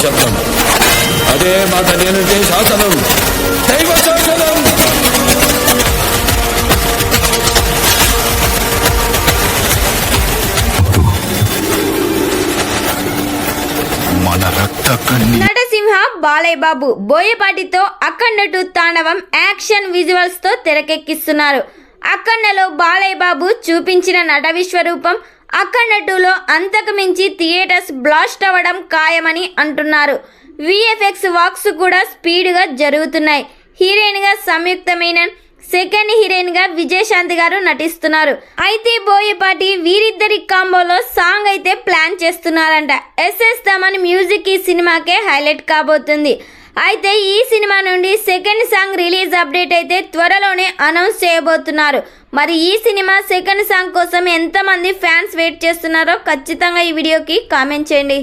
శబ్దం. అదే మాట నేనంటే శాసనం, దైవ శాసనం. నటసింహ బాలయ్య బాబు బోయపాటితో అఖండ 2 తాండవం యాక్షన్ విజువల్స్ తో తెరకెక్కిస్తున్నారు. అఖండలో బాలయ్య బాబు చూపించిన నట విశ్వరూపం అఖండ 2లో అంతకు మించి థియేటర్స్ బ్లాస్ట్ అవ్వడం ఖాయమని అంటున్నారు. విఎఫ్ఎక్స్ వర్క్స్ కూడా స్పీడ్గా జరుగుతున్నాయి. హీరోయిన్గా సంయుక్త మీనన్, సెకండ్ హీరోయిన్ గా విజయశాంతి గారు నటిస్తున్నారు. అయితే బోయపాటి వీరిద్దరి కాంబోలో సాంగ్ అయితే ప్లాన్ చేస్తున్నారంట. ఎస్ఎస్ తమన్ మ్యూజిక్ ఈ సినిమాకే హైలైట్ కాబోతుంది. అయితే ఈ సినిమా నుండి సెకండ్ సాంగ్ రిలీజ్ అప్డేట్ అయితే త్వరలోనే అనౌన్స్ చేయబోతున్నారు. మరి ఈ సినిమా సెకండ్ సాంగ్ కోసం ఎంతమంది ఫ్యాన్స్ వెయిట్ చేస్తున్నారో ఖచ్చితంగా ఈ వీడియోకి కామెంట్ చేయండి.